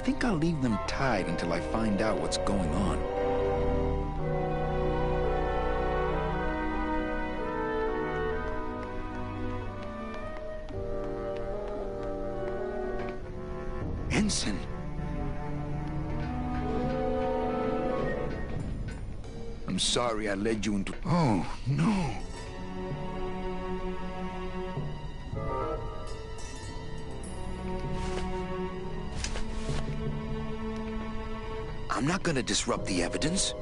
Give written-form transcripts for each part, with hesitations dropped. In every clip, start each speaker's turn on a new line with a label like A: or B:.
A: think I'll leave them tied until I find out what's going on. Ensign! I'm sorry I led you into... Oh, no. I'm not gonna disrupt the evidence.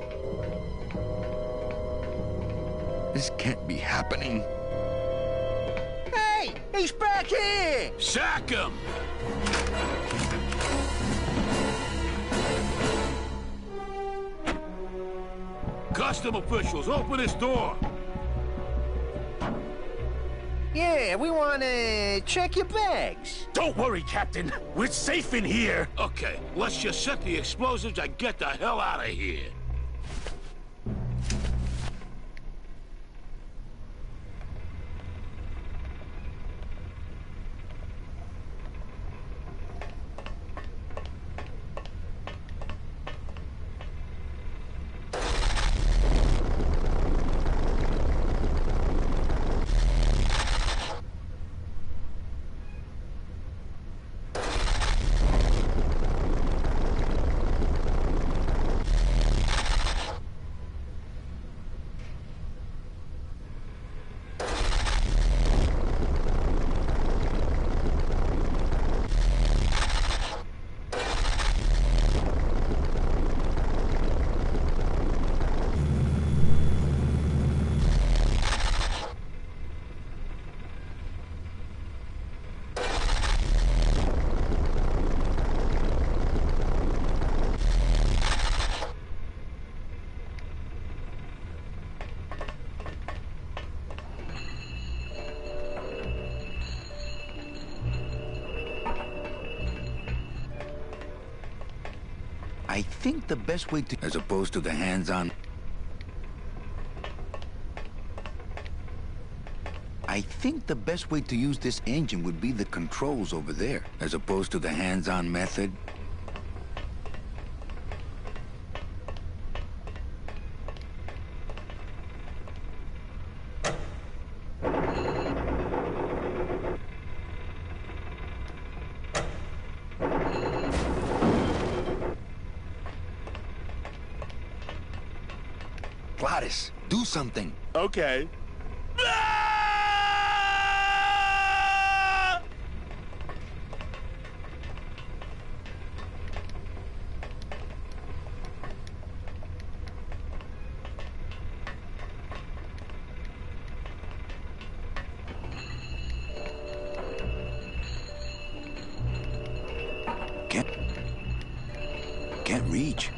A: This can't be happening.
B: Hey! He's back here!
C: Sack him! Custom officials, open this door!
B: Yeah, we want to check your bags.
D: Don't worry, Captain. We're safe in here.
C: Okay, let's just set the explosives and get the hell out of here.
A: I think the best way to... As opposed to the hands-on... I think the best way to use this engine would be the controls over there, as opposed to the hands-on method. Gladys, do something.
D: Okay.
A: Can't reach.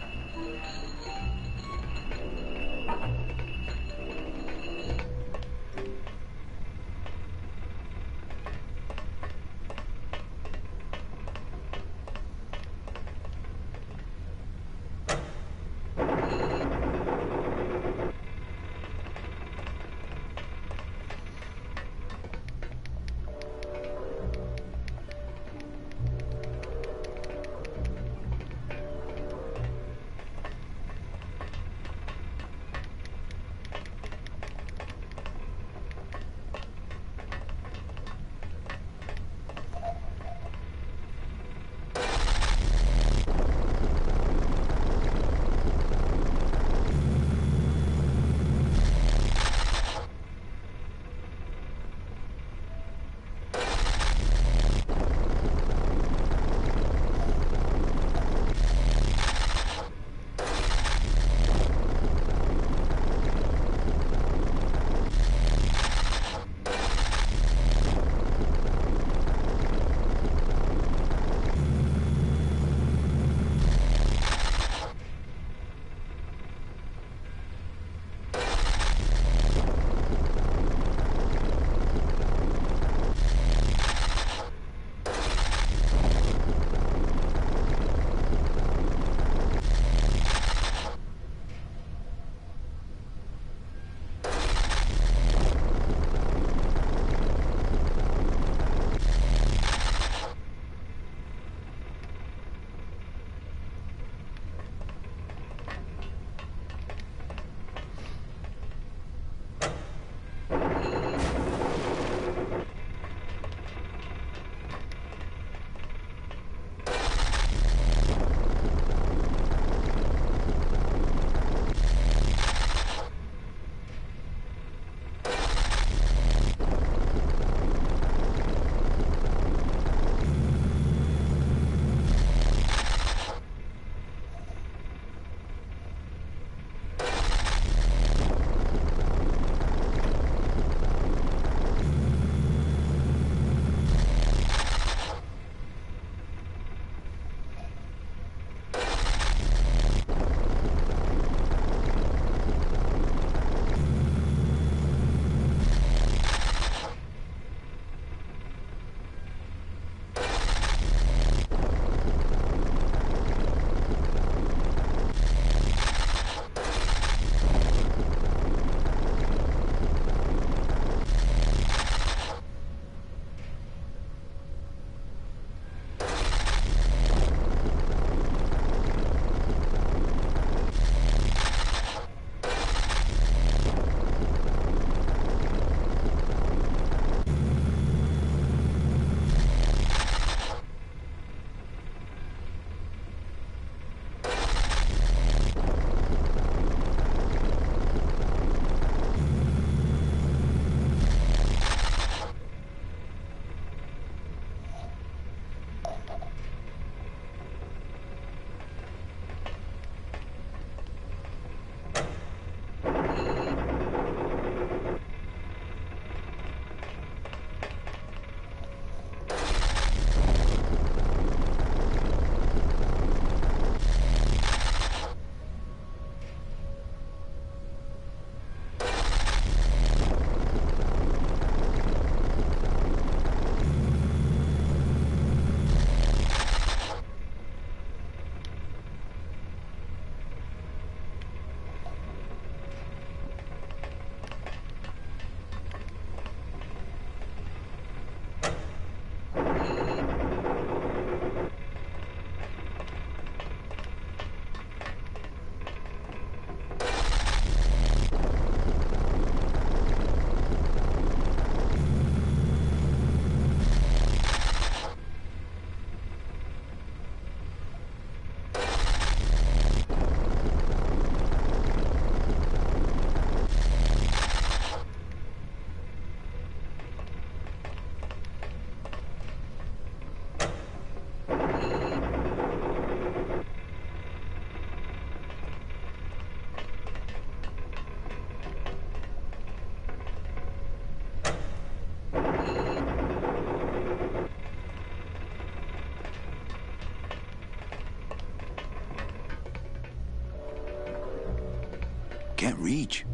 A: Can't reach.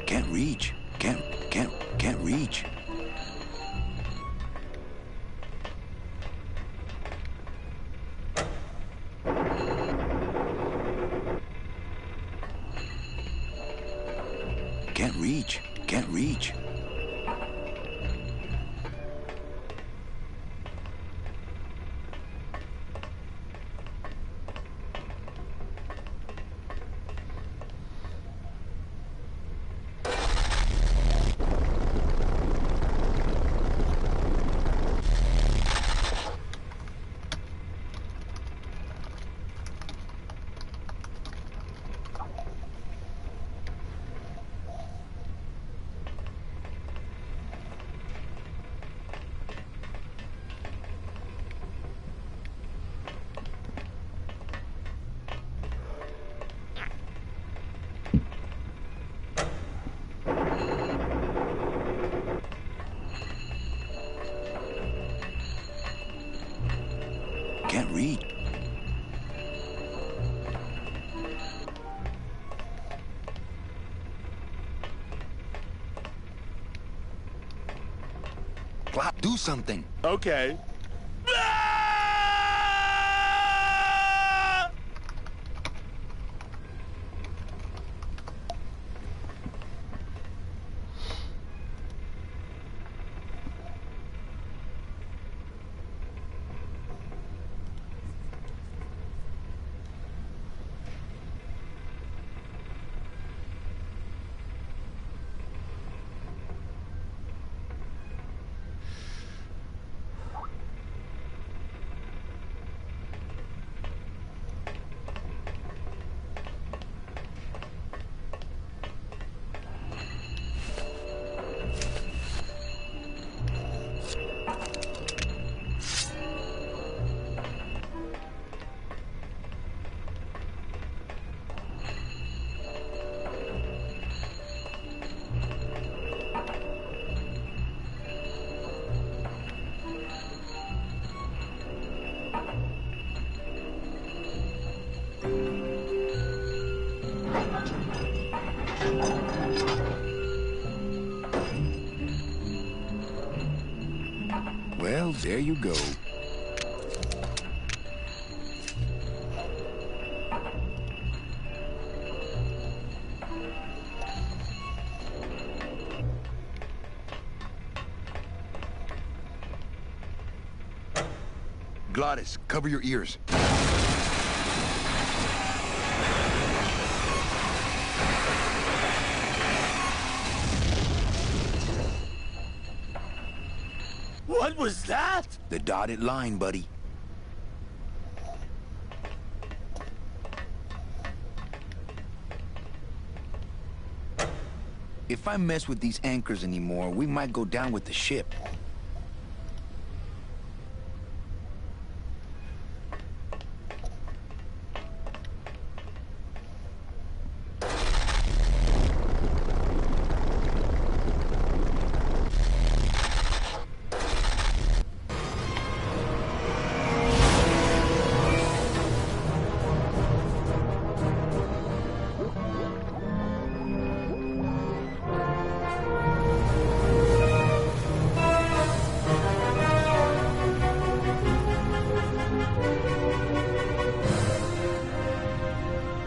A: Can't reach. Can't reach. Can't reach. Can't reach. Can't reach. Do something.
D: Okay.
A: Well, there you go. Glottis, cover your ears.
D: What was that?
A: The dotted line, buddy. If I mess with these anchors anymore, we might go down with the ship.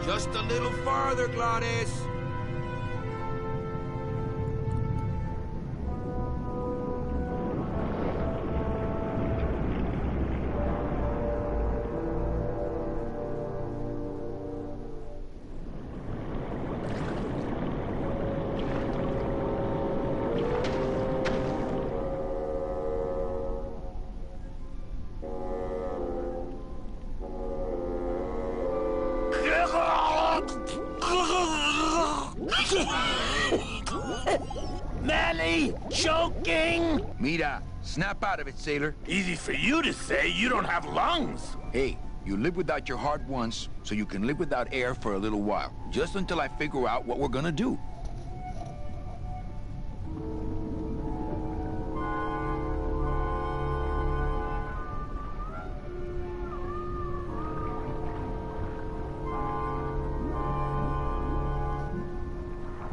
A: Just a little farther, Glottis.
D: Manny, choking?
A: Mira, snap out of it, sailor.
D: Easy for you to say, you don't have lungs.
A: Hey, You live without your heart once, so you can live without air for a little while. Just until I figure out what we're gonna do.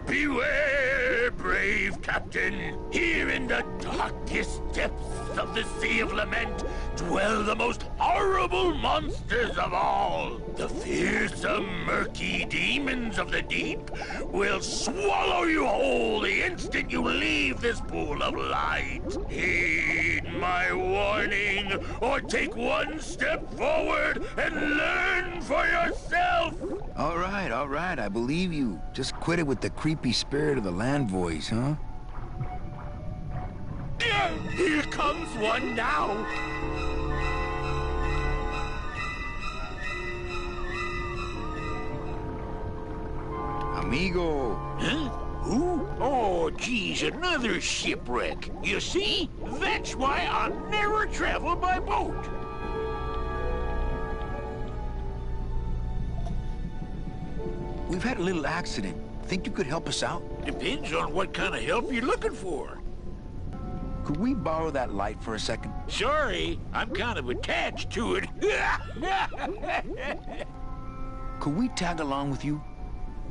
C: Beware, brave captain. Here in the darkest depths of the Sea of Lament dwell the most horrible monsters of all. The fearsome, murky demons of the deep will swallow you whole the instant you leave this pool of light. Heed my warning, or take one step forward and learn for yourself.
A: All right, I believe you. Just quit it with the creepy spirit of the land voice, huh?
C: Here comes one now.
A: Amigo.
C: Huh? Who? Oh, geez, another shipwreck. You see? That's why I never travel by boat.
A: We've had a little accident. Think you could help us out?
C: Depends on what kind of help you're looking for.
A: Could we borrow that light for a second?
C: Sorry, I'm kind of attached to it.
A: Could we tag along with you?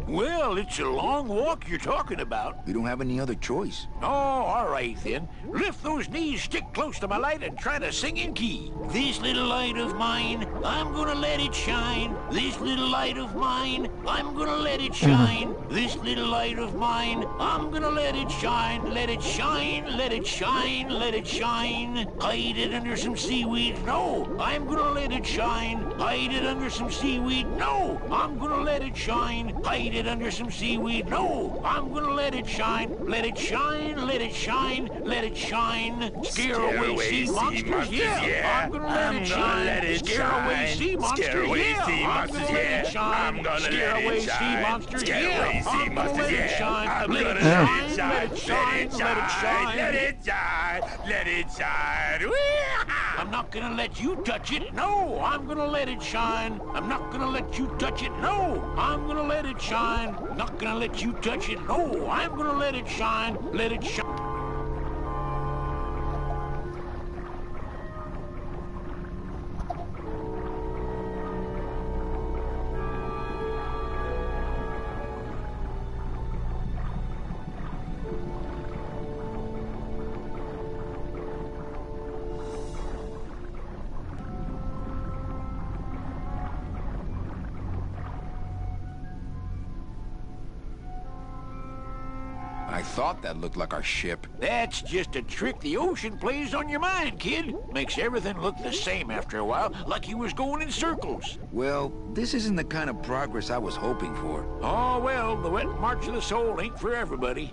C: Well, it's a long walk you're talking about.
A: We don't have any other choice.
C: Oh, all right then. Lift those knees, stick close to my light, and try to sing in key. This little light of mine, I'm gonna let it shine. This little light of mine, I'm gonna let it shine. This little light of mine, I'm gonna let it shine. Let it shine, let it shine, let it shine. Hide it under some seaweed. No, I'm gonna let it shine. Hide it under some seaweed. No, I'm gonna let it shine. Hide it under some seaweed. No, I'm gonna let it shine. Let it shine, let it shine, let it shine. Scare away sea monsters, yeah. I'm gonna let it shine. Scare away sea monsters, yeah. I'm gonna let it shine. Scare away sea monsters, yeah. I'm gonna let it shine. Let it shine, let it shine, let it shine.
D: Let it shine, let it shine.
C: I'm not gonna let you touch it. No, I'm gonna let it shine. I'm not gonna let you touch it. No, I'm gonna let it shine. I'm not gonna let you touch it. No, I'm gonna let it shine. Let it shine.
A: I thought that looked like our ship.
C: That's just a trick the ocean plays on your mind, kid. Makes everything look the same after a while, like you was going in circles.
A: Well, this isn't the kind of progress I was hoping for.
C: Oh, well, the wet march of the soul ain't for everybody.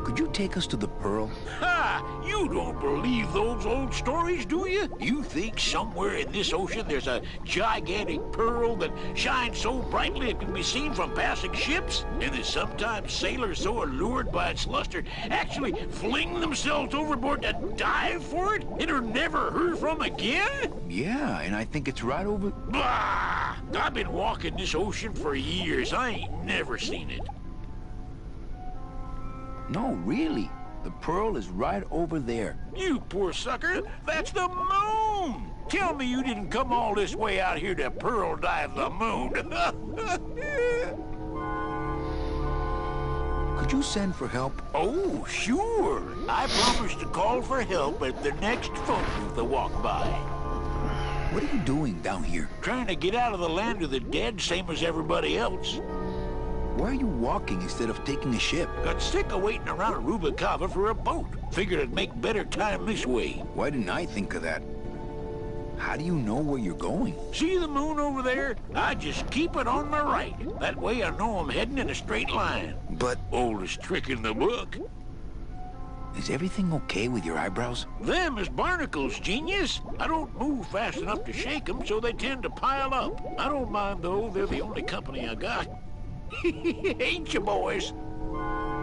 A: Could you take us to the Pearl?
C: Ha! You don't believe those old stories, do you? You think somewhere in this ocean there's a gigantic pearl that shines so brightly it can be seen from passing ships? And that sometimes sailors so allured by its luster actually fling themselves overboard to dive for it and are never heard from again?
A: Yeah, and I think it's right over...
C: Bah! I've been walking this ocean for years. I ain't never seen it.
A: No, really. The Pearl is right over there.
C: You poor sucker, that's the moon! Tell me you didn't come all this way out here to pearl dive the moon.
A: Could you send for help?
C: Oh, sure. I promise to call for help at the next phone booth I walk by.
A: What are you doing down here?
C: Trying to get out of the land of the dead, same as everybody else.
A: Why are you walking instead of taking a ship?
C: Got sick of waiting around Rubicava for a boat. Figured I'd make better time this way.
A: Why didn't I think of that? How do you know where you're going?
C: See the moon over there? I just keep it on my right. That way I know I'm heading in a straight line.
A: But...
C: Oldest trick in the book.
A: Is everything okay with your eyebrows?
C: Them is barnacles, genius. I don't move fast enough to shake them, so they tend to pile up. I don't mind, though. They're the only company I got. Ain't you, boys?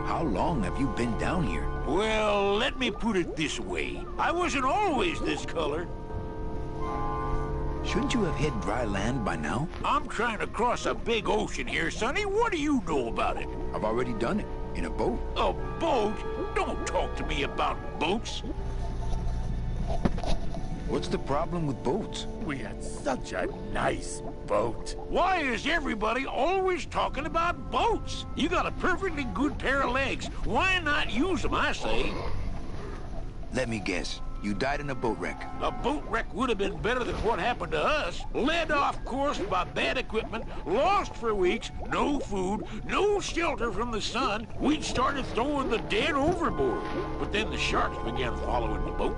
A: How long have you been down here?
C: Well, let me put it this way. I wasn't always this color.
A: Shouldn't you have hit dry land by now?
C: I'm trying to cross a big ocean here, Sonny. What do you know about it?
A: I've already done it. In a boat.
C: A boat? Don't talk to me about boats.
A: What's the problem with boats?
D: We had such a nice boat.
C: Why is everybody always talking about boats? You got a perfectly good pair of legs. Why not use them, I say?
A: Let me guess. You died in a boat wreck.
C: A boat wreck would have been better than what happened to us. Led off course by bad equipment, lost for weeks, no food, no shelter from the sun. We'd started throwing the dead overboard. But then the sharks began following the boat.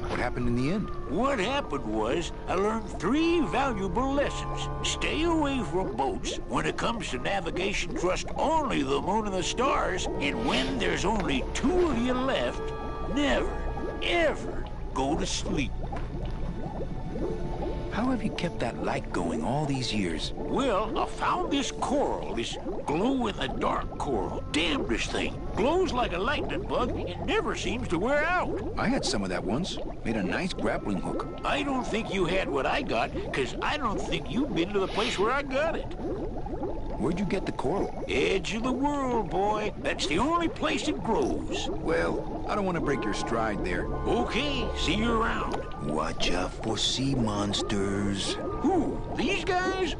A: What happened in the end?
C: What happened was, I learned 3 valuable lessons. Stay away from boats. When it comes to navigation, trust only the moon and the stars. And when there's only 2 of you left, never, ever go to sleep.
A: How have you kept that light going all these years?
C: Well, I found this coral, this glow-in-the-dark coral. Damn, this thing glows like a lightning bug and never seems to wear out.
A: I had some of that once. Made a nice grappling hook.
C: I don't think you had what I got, because I don't think you've been to the place where I got it.
A: Where'd you get the coral?
C: Edge of the world, boy. That's the only place it grows.
A: Well, I don't want to break your stride there.
C: Okay, see you around.
A: Watch out for sea monsters.
C: Who? These guys?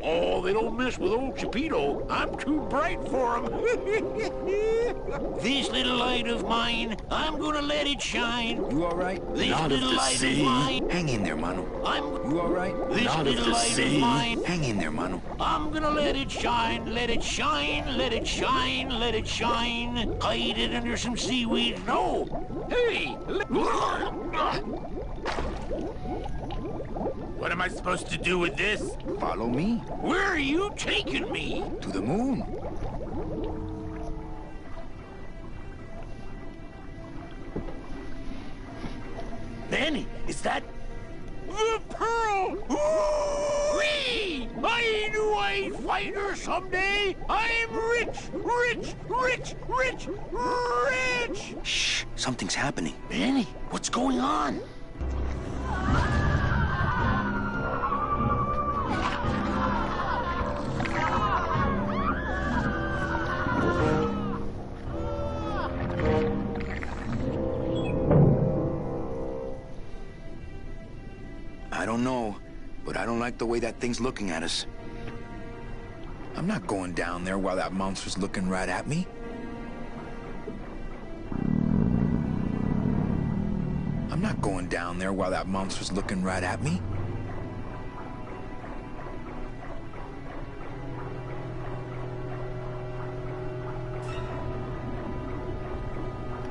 C: Oh, they don't mess with old Chipito. I'm too bright for them. This little light of mine, I'm gonna let it shine.
A: You all right?
C: This
D: Not of
C: little
D: the
C: light
D: sea.
C: of mine,
A: Hang in there, Mano. You all right?
C: This
D: Not of
C: little
D: the
C: light
D: sea.
C: of mine,
A: Hang in there, Mano.
C: I'm gonna let it shine, let it shine, let it shine, let it shine. Hide it under some seaweed. No! Hey!
D: What am I supposed to do with this?
A: Follow me.
C: Where are you taking me?
A: To the moon.
D: Manny, is that...
C: The pearl! Ooh-wee! I knew I'd find her someday! I'm rich, rich, rich, rich, rich!
A: Shh, something's happening.
C: Manny, what's going on?
A: I don't know, but I don't like the way that thing's looking at us. I'm not going down there while that monster's looking right at me. I'm not going down there while that monster's looking right at me.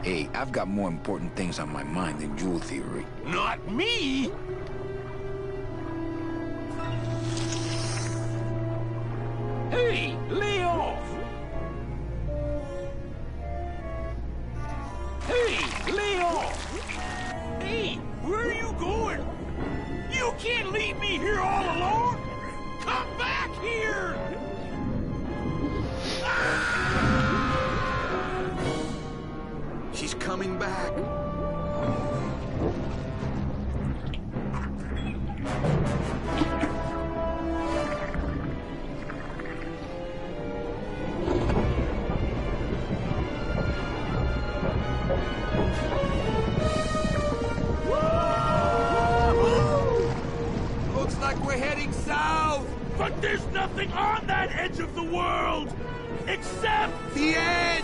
A: Hey, I've got more important things on my mind than jewel theory.
C: Not me! Hey, lay off! Hey, lay off! Hey, where are you going? You can't leave me here all alone! Come back here!
A: She's coming back.
B: Looks like we're heading south.
D: But there's nothing on that edge of the world! Except...
B: The edge!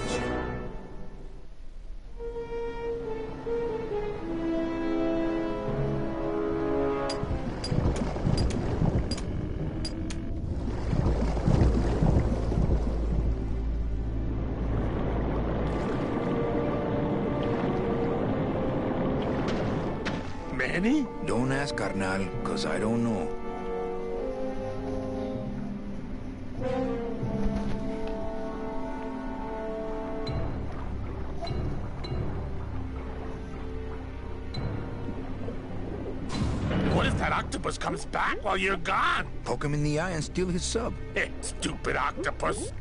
D: Manny?
A: Don't ask, carnal, cause I don't know.
D: What if that octopus comes back while you're gone?
A: Poke him in the eye and steal his sub.
D: Hey, stupid octopus.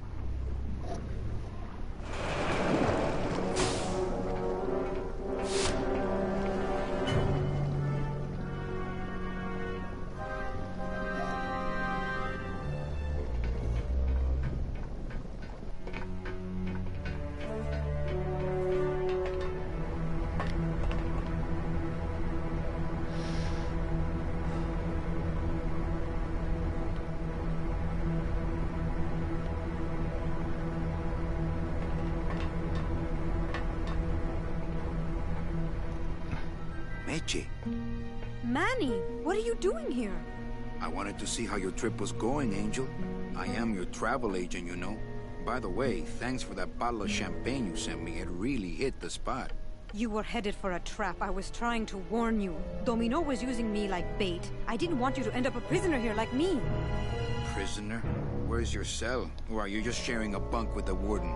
A: Meche,
E: Manny, what are you doing here?
A: I wanted to see how your trip was going, Angel. I am your travel agent, you know. By the way, thanks for that bottle of champagne you sent me. It really hit the spot.
E: You were headed for a trap. I was trying to warn you. Domino was using me like bait. I didn't want you to end up a prisoner here like me.
A: Prisoner? Where's your cell? Or are you just sharing a bunk with the warden?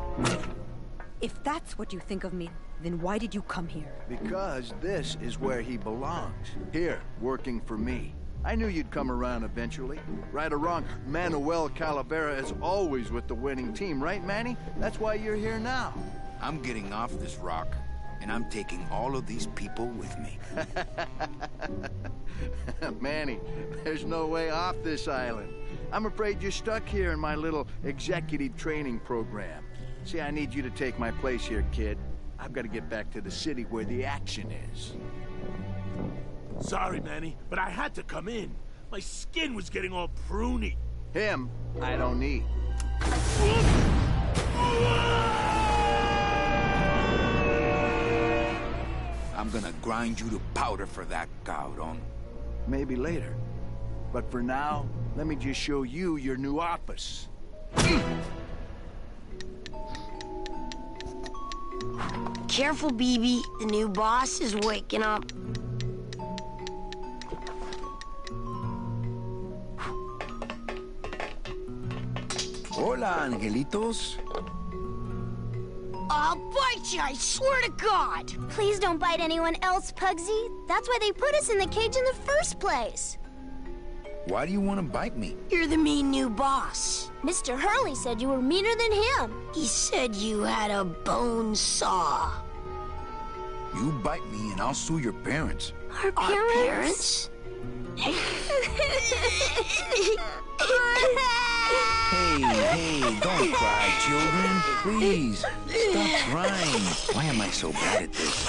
E: If that's what you think of me, then why did you come here?
F: Because this is where he belongs. Here, working for me. I knew you'd come around eventually. Right or wrong, Manuel Calavera is always with the winning team, right, Manny? That's why you're here now.
A: I'm getting off this rock, and I'm taking all of these people with me.
F: Manny, there's no way off this island. I'm afraid you're stuck here in my little executive training program. See, I need you to take my place here, kid. I've got to get back to the city where the action is.
D: Sorry, Manny, but I had to come in. My skin was getting all pruny.
F: Him, I don't need.
A: I'm gonna grind you to powder for that, cabrón.
F: Maybe later. But for now, let me just show you your new office.
G: Careful, BB. The new boss is waking up.
A: Hola, angelitos.
G: I'll bite you, I swear to God!
H: Please don't bite anyone else, Pugsy. That's why they put us in the cage in the first place.
A: Why do you want to bite me?
G: You're the mean new boss.
H: Mr. Hurley said you were meaner than him.
G: He said you had a bone saw.
A: You bite me and I'll sue your parents.
H: Our
G: parents?
A: Hey, don't cry, children. Please, stop crying. Why am I so bad at this?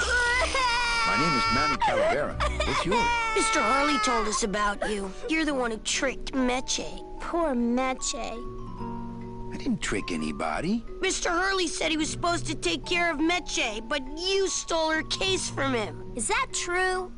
A: My name is Manny Calavera. What's yours?
G: Mr. Hurley told us about you. You're the one who tricked Meche.
H: Poor Meche.
A: I didn't trick anybody.
G: Mr. Hurley said he was supposed to take care of Meche, but you stole her case from him.
H: Is that true?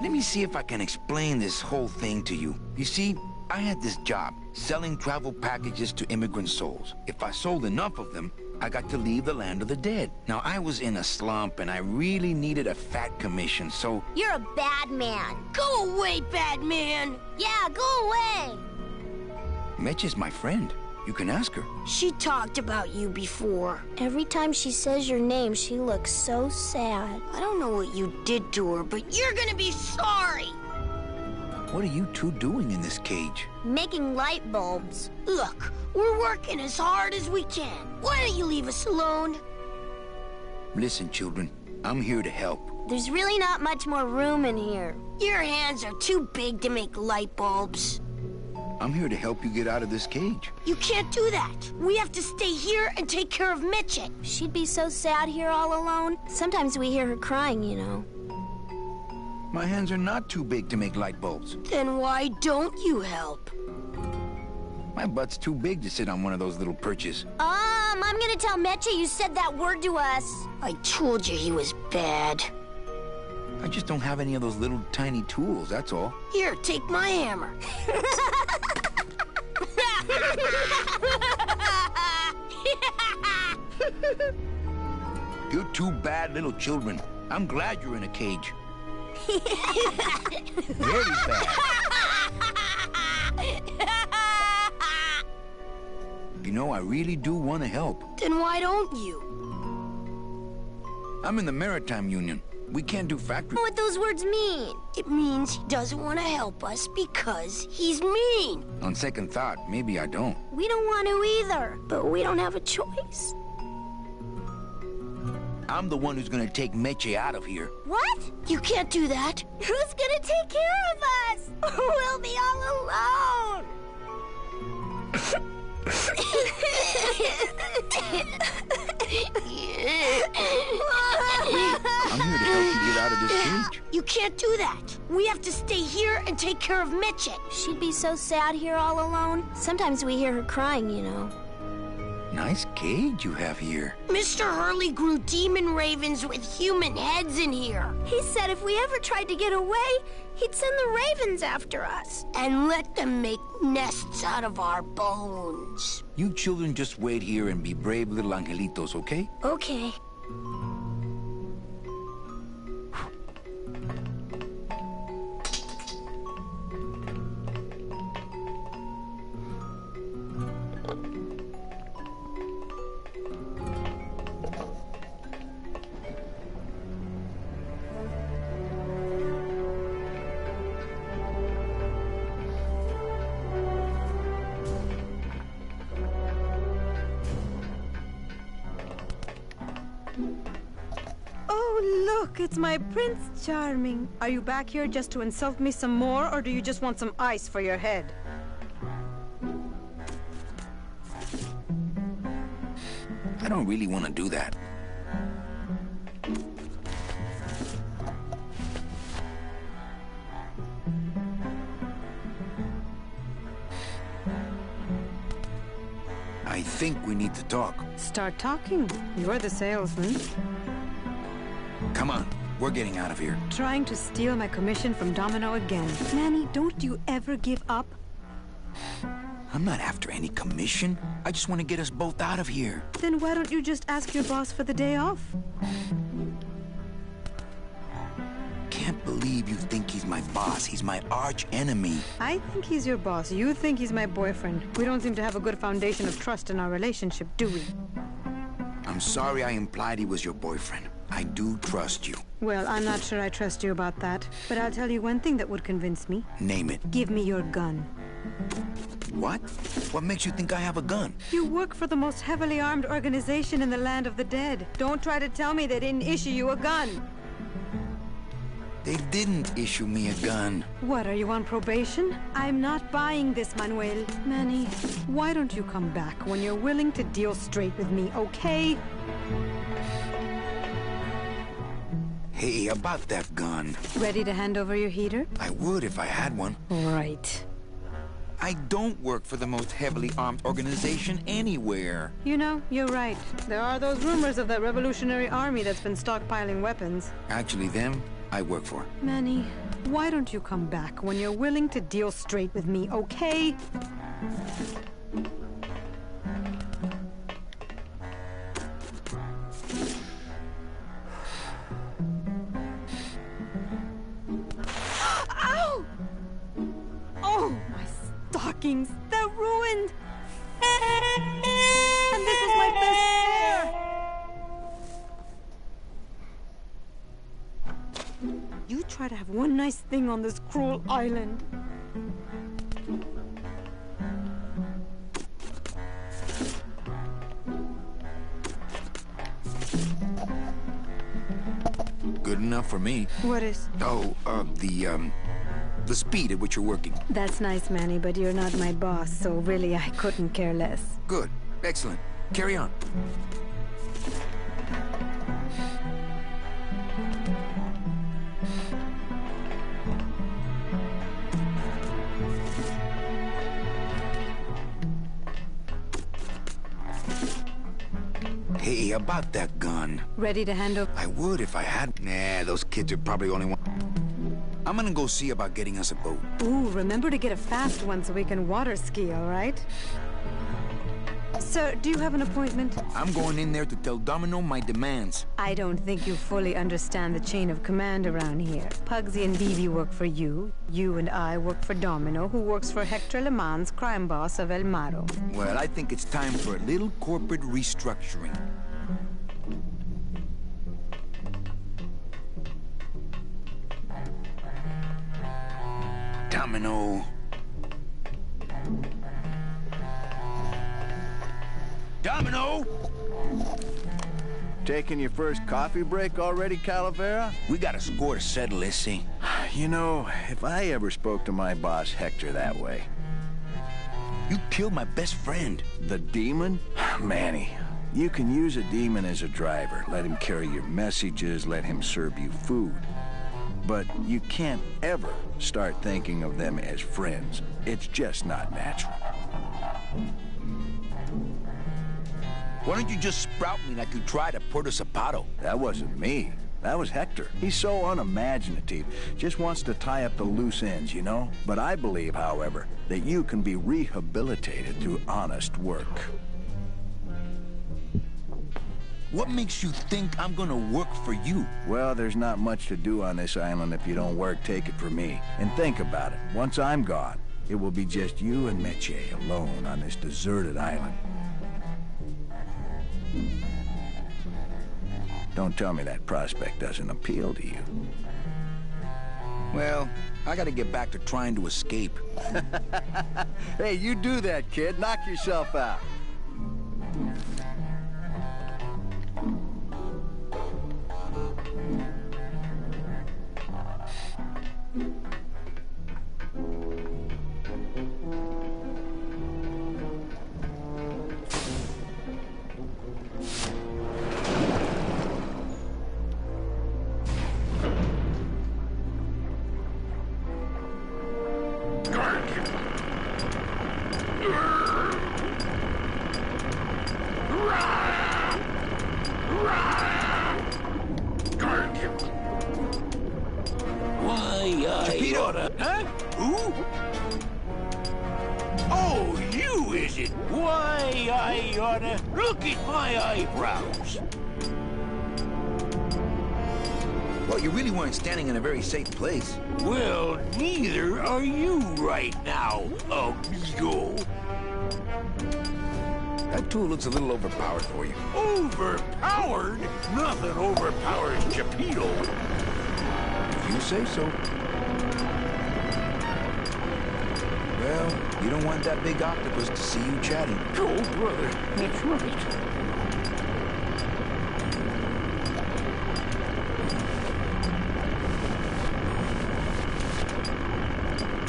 A: Let me see if I can explain this whole thing to you. You see, I had this job, selling travel packages to immigrant souls. If I sold enough of them, I got to leave the land of the dead. Now, I was in a slump, and I really needed a fat commission, so...
H: You're a bad man.
G: Go away, bad man!
H: Yeah, go away!
A: Meche's my friend. You can ask her.
G: She talked about you before.
H: Every time she says your name, she looks so sad.
G: I don't know what you did to her, but you're gonna be sorry!
A: What are you two doing in this cage?
H: Making light bulbs.
G: Look, we're working as hard as we can. Why don't you leave us alone?
A: Listen, children, I'm here to help.
H: There's really not much more room in here.
G: Your hands are too big to make light bulbs.
A: I'm here to help you get out of this cage.
G: You can't do that. We have to stay here and take care of Meche.
H: She'd be so sad here all alone. Sometimes we hear her crying, you know.
A: My hands are not too big to make light bulbs.
G: Then why don't you help?
A: My butt's too big to sit on one of those little perches.
H: I'm gonna tell Meche you said that word to us.
G: I told you he was bad.
A: I just don't have any of those little tiny tools, that's all.
G: Here, take my hammer.
A: You're two bad little children. I'm glad you're in a cage. Very bad. You know, I really do want to help.
G: Then why don't you?
A: I'm in the Maritime Union. We can't do factory...
H: What those words mean?
G: It means he doesn't want to help us because he's mean.
A: On second thought, maybe I don't.
H: We don't want to either, but we don't have a choice.
A: I'm the one who's gonna take Meche out of here.
H: What?
G: You can't do that.
H: Who's gonna take care of us? We'll be all alone.
A: I'm here to help you get out of this cage.
G: You can't do that. We have to stay here and take care of Meche.
H: She'd be so sad here all alone. Sometimes we hear her crying, you know.
A: Nice cage you have here.
G: Mr. Hurley grew demon ravens with human heads in here.
H: He said if we ever tried to get away, he'd send the ravens after us.
G: And let them make nests out of our bones.
A: You children just wait here and be brave little angelitos, okay?
H: Okay.
E: Oh, look, it's my Prince Charming. Are you back here just to insult me some more, or do you just want some ice for your head?
A: I don't really want to do that. I think we need to talk.
E: Start talking. You're the salesman.
A: Come on, we're getting out of here.
E: Trying to steal my commission from Domino again. Manny, don't you ever give up?
A: I'm not after any commission. I just want to get us both out of here.
E: Then why don't you just ask your boss for the day off?
A: Can't believe you think he's my boss. He's my arch enemy.
E: I think he's your boss. You think he's my boyfriend. We don't seem to have a good foundation of trust in our relationship, do we?
A: I'm sorry I implied he was your boyfriend. I do trust you.
E: Well, I'm not sure I trust you about that. But I'll tell you one thing that would convince me.
A: Name it.
E: Give me your gun.
A: What? What makes you think I have a gun?
E: You work for the most heavily armed organization in the land of the dead. Don't try to tell me they didn't issue you a gun.
A: They didn't issue me a gun.
E: What, are you on probation? I'm not buying this, Manuel. Manny, why don't you come back when you're willing to deal straight with me, okay?
A: Hey, about that gun.
E: Ready to hand over your heater?
A: I would if I had one.
E: Right.
A: I don't work for the most heavily armed organization anywhere.
E: You know, you're right. There are those rumors of that Revolutionary Army that's been stockpiling weapons.
A: Actually, them, I work for.
E: Manny, why don't you come back when you're willing to deal straight with me, okay? Ow! Oh, my stockings, they're ruined! And this was my best pair! You try to have one nice thing on this cruel island.
A: Good enough for me.
E: What is?
A: Oh, the speed at which you're working.
E: That's nice, Manny, but you're not my boss, so really I couldn't care less.
A: Good. Excellent. Carry on. Hey, about that gun.
E: Ready to hand over?
A: I would if I had... Nah, those kids are probably only one... I'm gonna go see about getting us a boat.
E: Ooh, remember to get a fast one so we can water ski, all right? Sir, do you have an appointment?
A: I'm going in there to tell Domino my demands.
E: I don't think you fully understand the chain of command around here. Pugsy and Vivi work for you. You and I work for Domino, who works for Hector Le Mans, crime boss of El Maro.
A: Well, I think it's time for a little corporate restructuring. Domino. Domino!
F: Taking your first coffee break already, Calavera?
A: We got a score to settle, Issy.
F: You know, if I ever spoke to my boss Hector that way...
A: You killed my best friend.
F: The demon? Manny, you can use a demon as a driver. Let him carry your messages, let him serve you food. But you can't ever start thinking of them as friends. It's just not natural.
A: Why don't you just sprout me like you tried at Puerto Zapato?
F: That wasn't me. That was Hector. He's so unimaginative. Just wants to tie up the loose ends, you know? But I believe, however, that you can be rehabilitated through honest work.
A: What makes you think I'm gonna work for you?
F: Well, there's not much to do on this island if you don't work, take it from me. And think about it. Once I'm gone, it will be just you and Meche alone on this deserted island. Don't tell me that prospect doesn't appeal to you.
A: Well, I gotta get back to trying to escape.
F: Hey, you do that, kid. Knock yourself out.
C: Huh? Who? Oh, you, is it? Why, I oughta... Look at my eyebrows.
A: Well, you really weren't standing in a very safe place.
C: Well, neither are you right now, amigo.
A: That tool looks a little overpowered for you.
C: Overpowered? Nothing overpowers Geppetto.
A: If you say so. Well, you don't want that big octopus to see you chatting.
C: Oh, brother, that's right.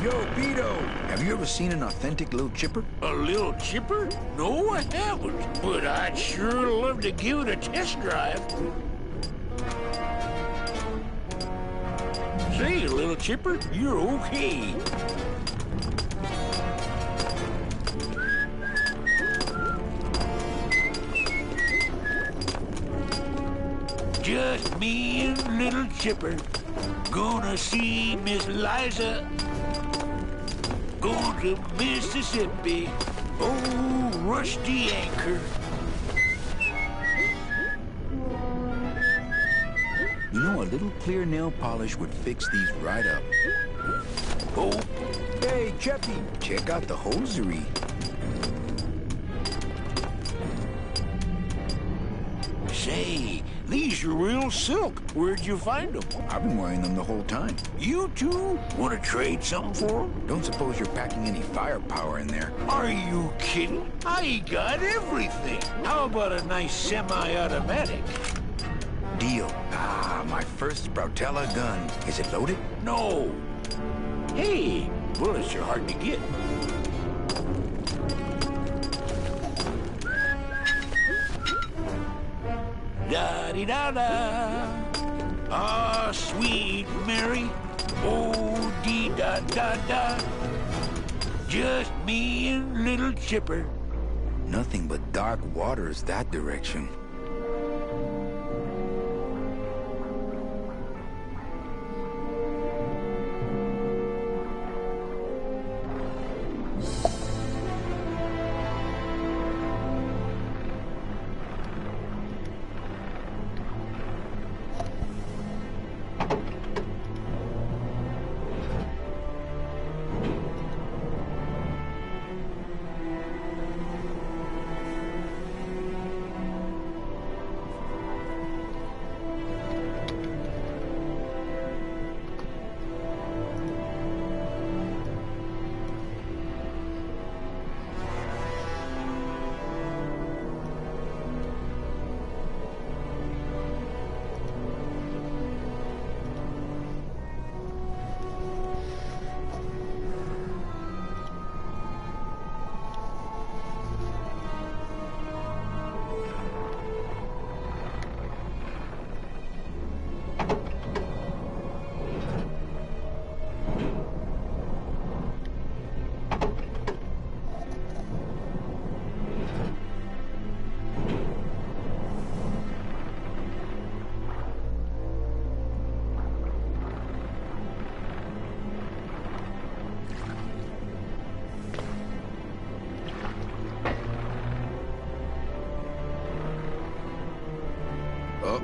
A: Yo, Beto! Have you ever seen an authentic little chipper?
C: A little chipper? No, I haven't. But I'd sure love to give it a test drive. Say, little chipper, you're okay. Just me and little chipper. Gonna see Miss Liza. Going to Mississippi. Oh, rusty anchor.
A: You know, a little clear nail polish would fix these right up. Oh, hey, Cheppy, check out the hosiery.
C: Say, these are real silk. Where'd you find them?
A: I've been wearing them the whole time.
C: You two want to trade something for them?
A: Don't suppose you're packing any firepower in there.
C: Are you kidding? I got everything. How about a nice semi-automatic?
A: Deal. Ah, my first Sproutella gun. Is it loaded?
C: No. Hey, bullets are hard to get. Da-dee-da-da. Ah, sweet Mary. Oh, dee-da-da-da. Just me and little chipper.
A: Nothing but dark waters that direction.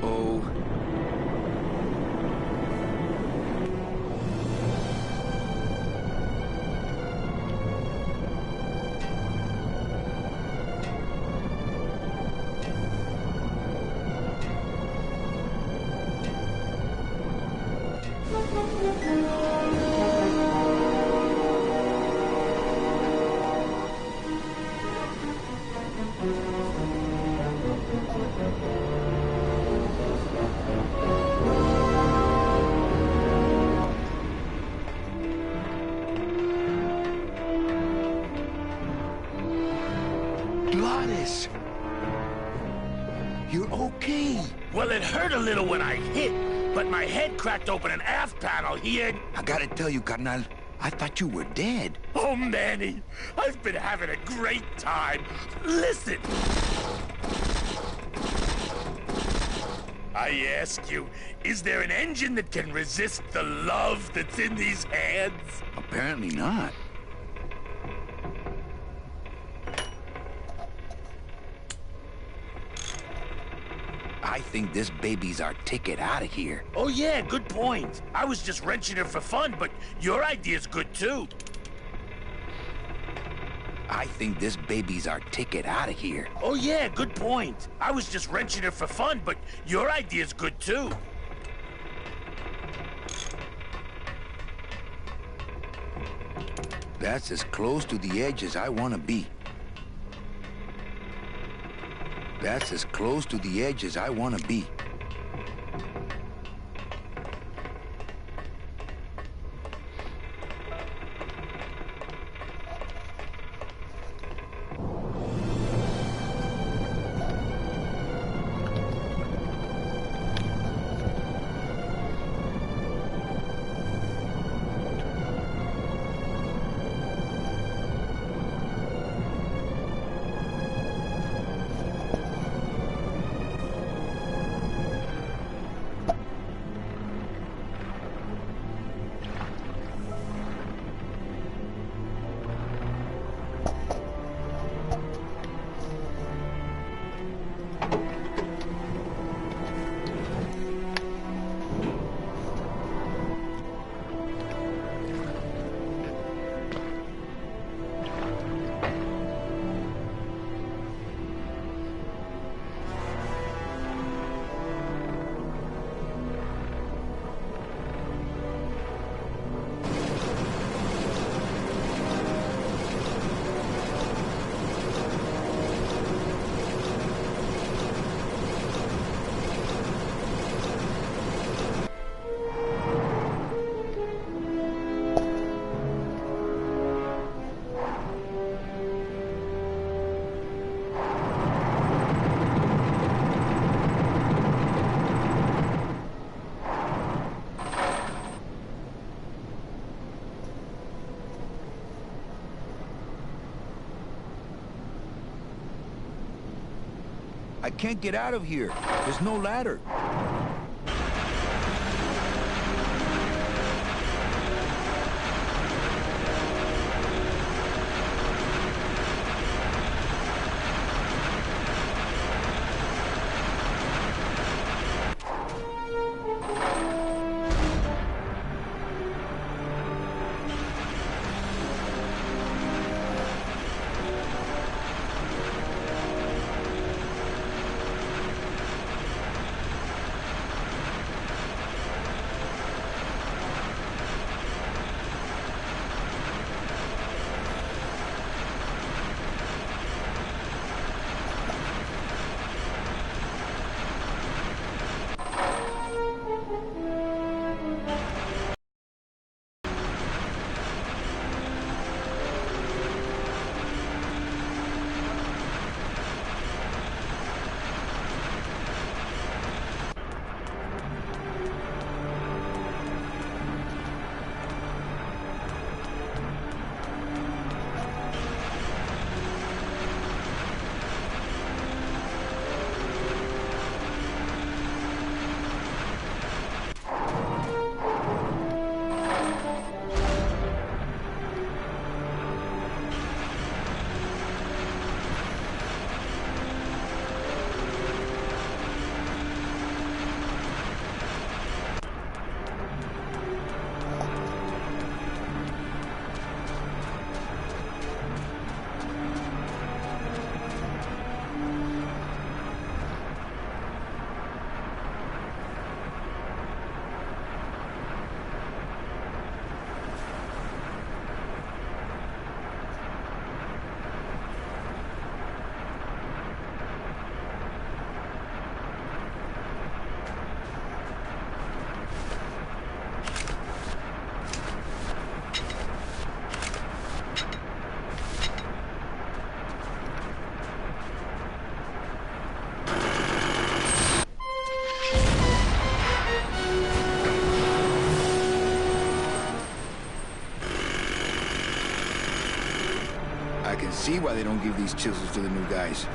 A: Uh-oh. Gladys! You're okay.
D: Well, it hurt a little when I hit, but my head cracked open an aft panel here.
A: I gotta tell you, carnal, I thought you were dead.
D: Oh, Manny, I've been having a great time. Listen. I ask you, is there an engine that can resist the love that's in these hands?
A: Apparently not. I think this baby's our ticket out of here.
D: Oh, yeah, good point. I was just wrenching her for fun, but your idea's good, too.
A: I think this baby's our ticket out of here.
D: Oh, yeah, good point. I was just wrenching her for fun, but your idea's good, too.
A: That's as close to the edge as I want to be. That's as close to the edge as I want to be. I can't get out of here. There's no ladder. see why they don't give these chisels to the new guys.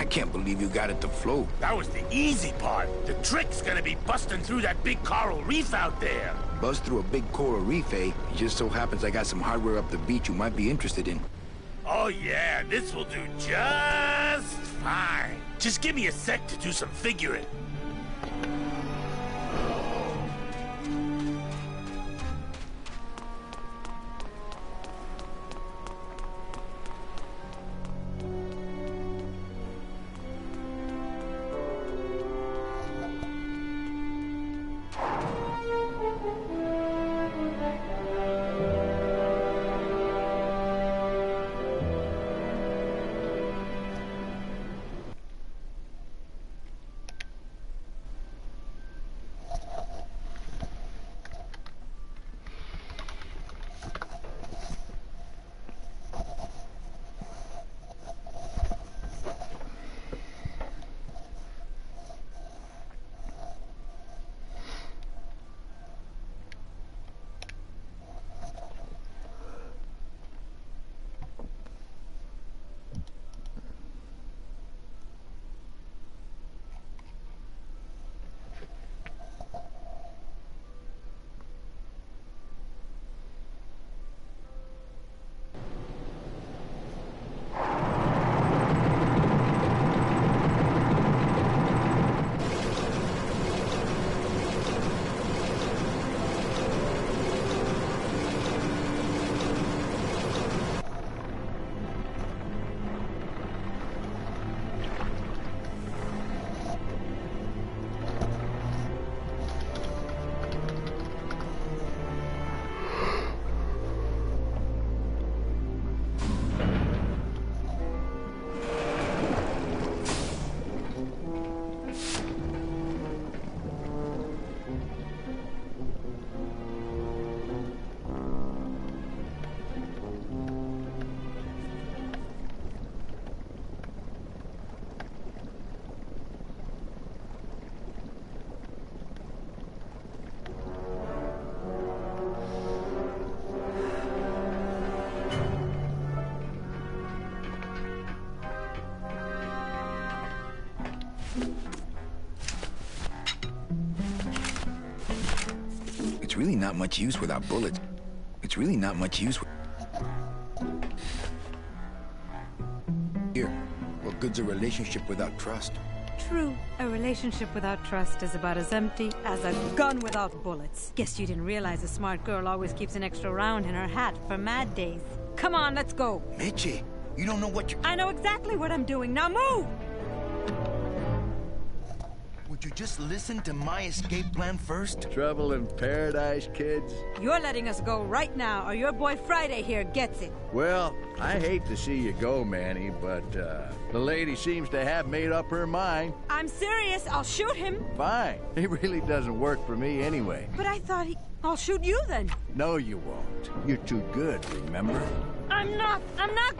A: Can't believe you got it to float.
D: That was the easy part. The trick's gonna be busting through that big coral reef out there.
A: Buzz through a big coral reef, eh? It just so happens I got some hardware up the beach you might be interested in.
D: Oh yeah, this will do just fine. Just give me a sec to do some figuring.
A: not much use without bullets. It's really not much use with... Here, what good's a relationship without trust?
E: True. A relationship without trust is about as empty as a gun without bullets. Guess you didn't realize a smart girl always keeps an extra round in her hat for mad days. Come on, let's go.
A: Meche, you don't know what you...
E: I know exactly what I'm doing. Now move!
A: Would you just listen to my escape plan first?
F: Trouble in paradise, kids?
E: You're letting us go right now, or your boy Friday here gets it.
F: Well, I hate to see you go, Manny, but the lady seems to have made up her mind.
E: I'm serious. I'll shoot him.
F: Fine. It really doesn't work for me anyway.
E: But I thought I'll shoot you then.
F: No, you won't. You're too good, remember?
E: I'm not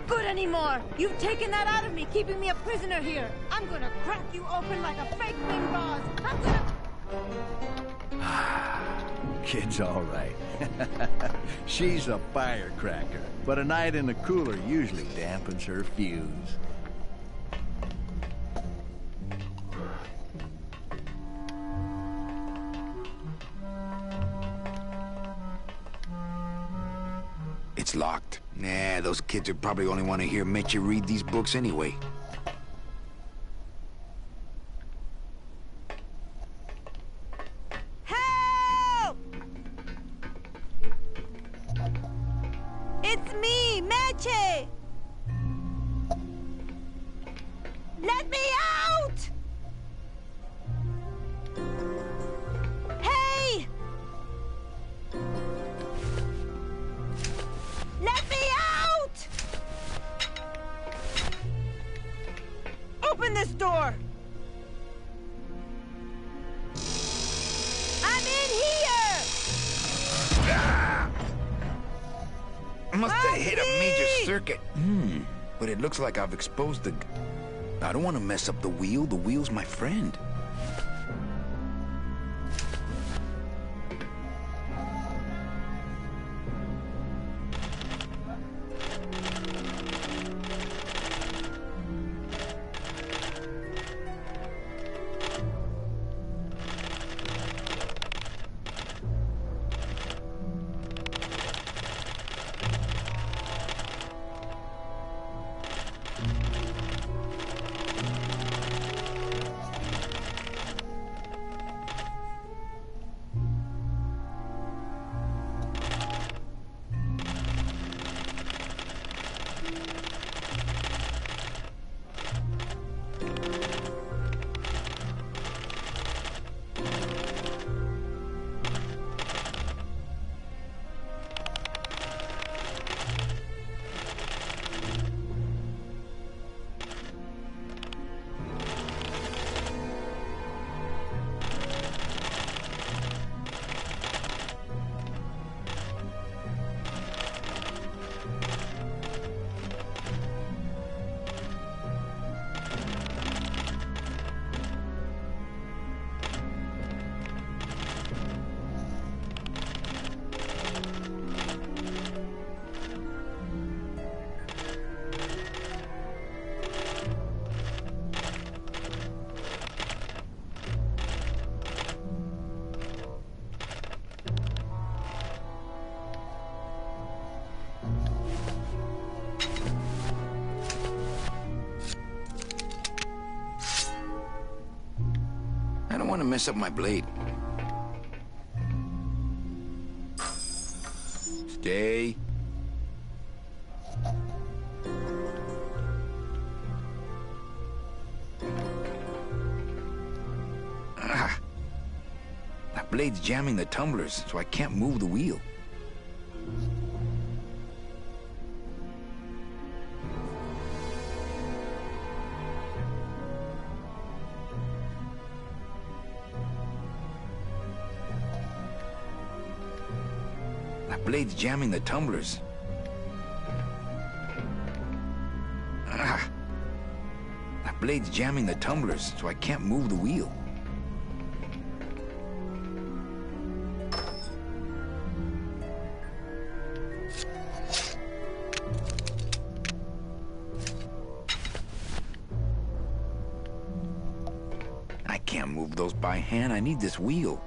E: good anymore. You've taken that out of me, keeping me a prisoner here. I'm gonna crack you open like a fake wing gauze. I'm gonna...
F: Kid's all right. She's a firecracker, but a night in the cooler usually dampens her fuse.
A: It's locked. Nah, those kids would probably only want to hear Meche read these books anyway.
E: Help! It's me, Meche! Let me out! Hey! Let me out! Open this door! I'm in here!
A: I must have hit a major circuit. But it looks like I've exposed the... I don't want to mess up the wheel. The wheel's my friend. I don't want to mess up my blade. Stay. That blade's jamming the tumblers, so I can't move the wheel. That blade's jamming the tumblers. That blade's jamming the tumblers, so I can't move the wheel. I can't move those by hand. I need this wheel.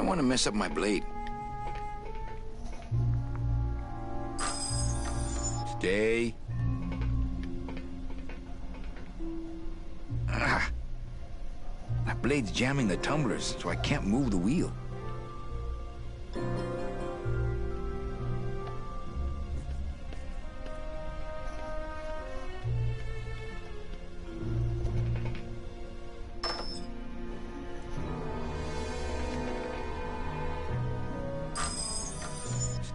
A: want to mess up my blade. Stay. Ah. My blade's jamming the tumblers, so I can't move the wheel.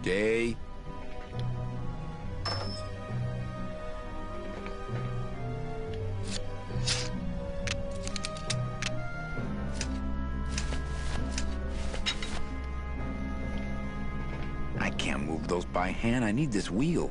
A: Stay. I can't move those by hand. I need this wheel.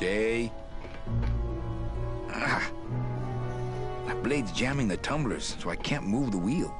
A: Stay. Ah. My blade's jamming the tumblers, so I can't move the wheel.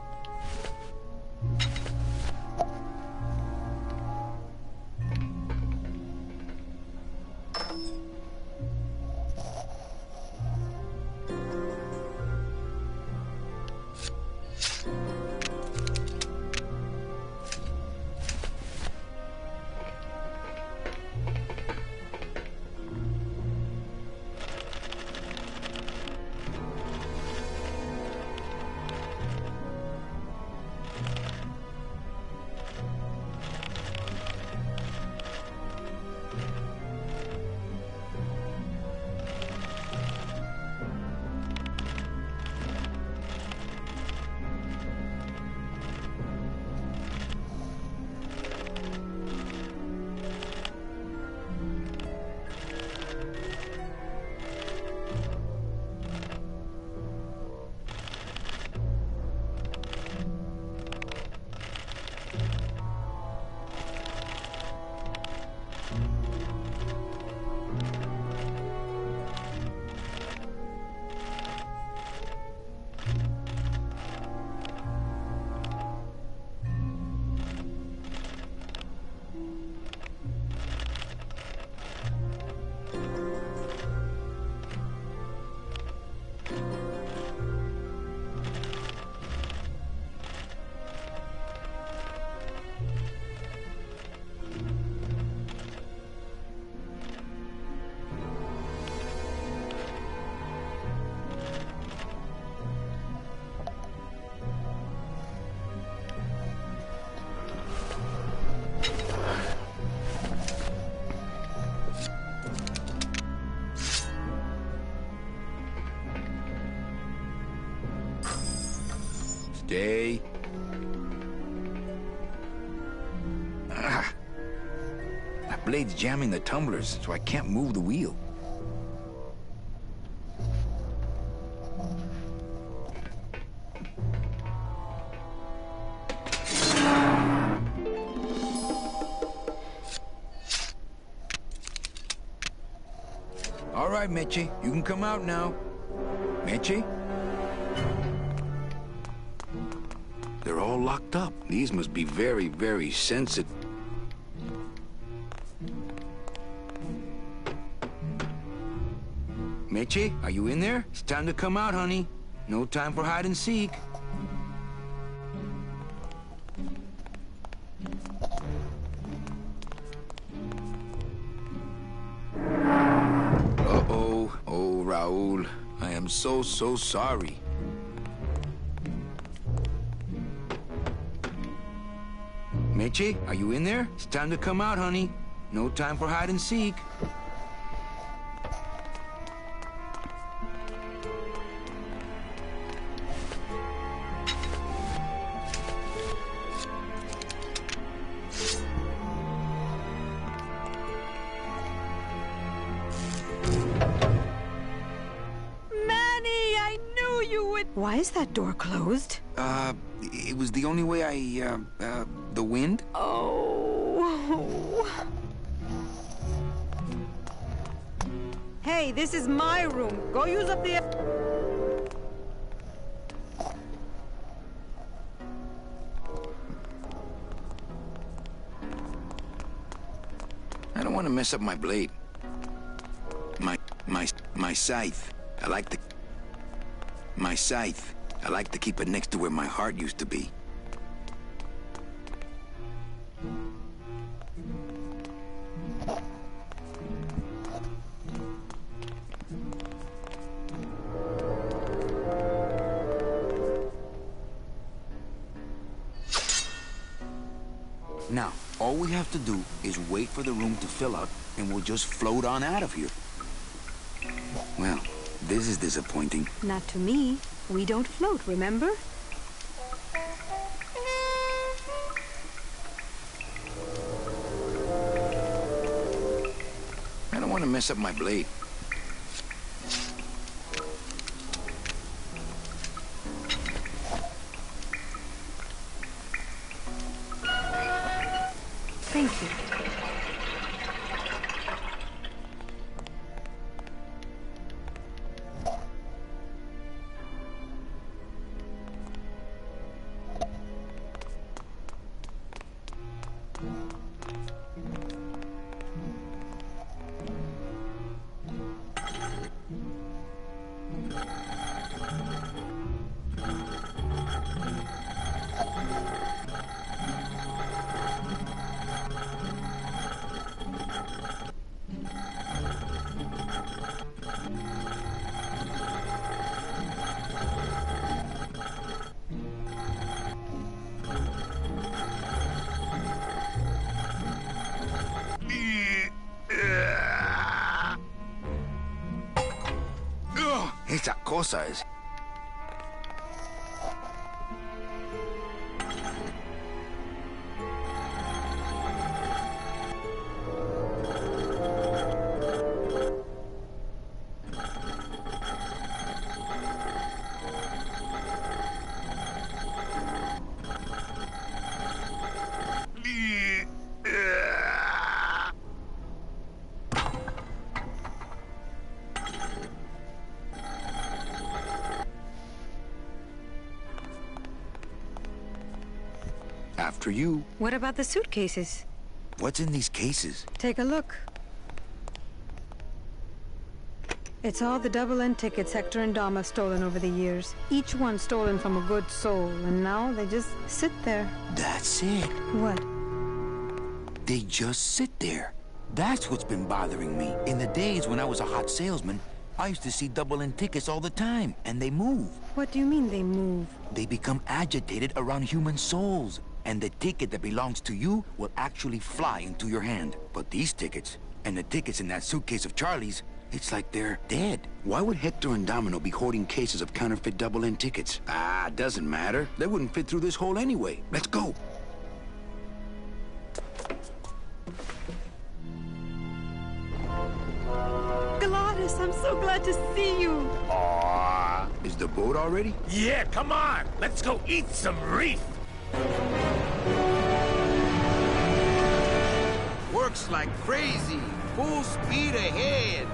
A: Stay. Ah. My blade's jamming the tumblers, so I can't move the wheel. All right, Mitchie, you can come out now. Mitchie? They're all locked up. These must be very, very sensitive. Meche, are you in there? It's time to come out, honey. No time for hide and seek. Uh-oh. Oh, Raul. I am so sorry. Meche, are you in there? It's time to come out, honey. No time for hide and seek.
E: Why is that door closed?
A: It was the only way the wind?
E: Oh. Hey, this is my room. Go use up the...
A: I don't want to mess up my blade. My scythe. My scythe. I like to keep it next to where my heart used to be. Now, all we have to do is wait for the room to fill up, and we'll just float on out of here. Well, this is disappointing.
E: Not to me. We don't float, remember?
A: I don't want to mess up my blade.
E: Thank you. Esa cosa es... After you. What about the suitcases?
A: What's in these cases?
E: Take a look. It's all the double-end tickets Hector and Dom have stolen over the years. Each one stolen from a good soul, and now they just sit there.
A: That's it.
E: What?
A: They just sit there. That's what's been bothering me. In the days when I was a hot salesman, I used to see double-end tickets all the time, and they move.
E: What do you mean they move?
A: They become agitated around human souls. And the ticket that belongs to you will actually fly into your hand. But these tickets, and the tickets in that suitcase of Charlie's, it's like they're dead. Why would Hector and Domino be hoarding cases of counterfeit double-end tickets? Doesn't matter. They wouldn't fit through this hole anyway. Let's go.
E: Gladys, I'm so glad to see you.
A: Aww. Is the boat already?
D: Yeah, come on. Let's go eat some reef.
I: Works like crazy. Full speed ahead.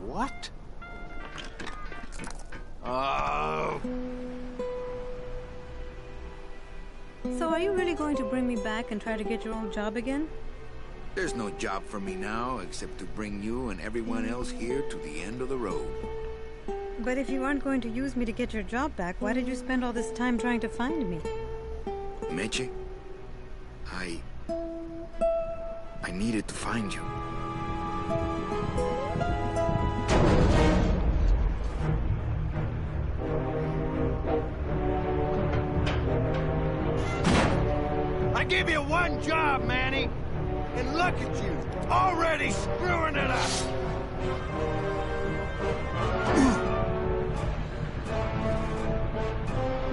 I: What? Oh.
E: So are you really really going to bring me back and try to get your old job again?
A: There's no job for me now except to bring you and everyone else here to the end of the road.
E: But if you aren't going to use me to get your job back, why did you spend all this time trying to find me?
A: Meche, I needed to find you.
F: I gave you one job, Manny. And look at you, already screwing it up.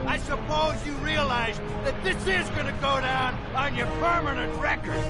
F: I suppose you realize that this is gonna go down on your permanent record.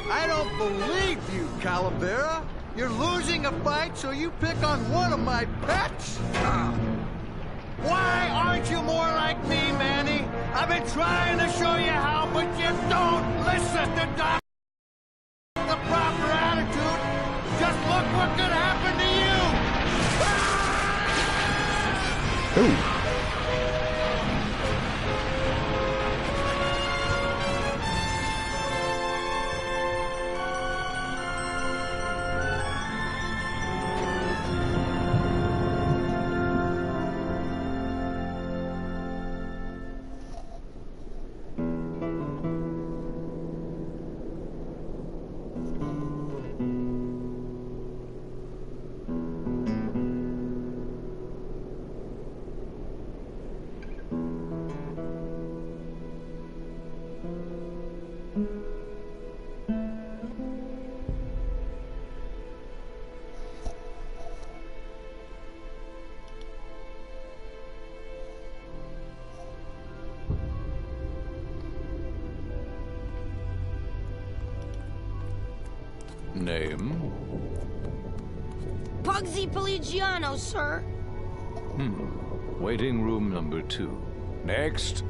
F: I don't believe you, Calavera. You're losing a fight, so you pick on one of my pets? Why aren't you more like me, Manny? I've been trying to show you how, but you don't listen to Doc. The proper attitude. Just look what could happen to you.
J: Ooh.
K: Name?
G: Pugsy Pelagiano, sir.
K: Waiting room number 2. Next.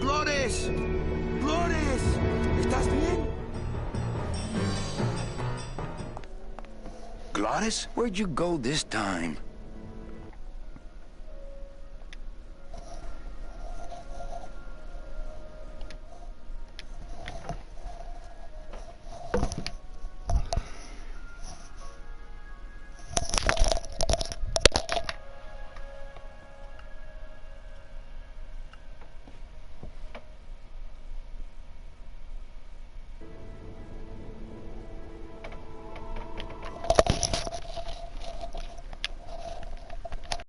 I: ¡Flores! ¡Flores! ¿Estás bien?
A: Glottis, where'd you go this time?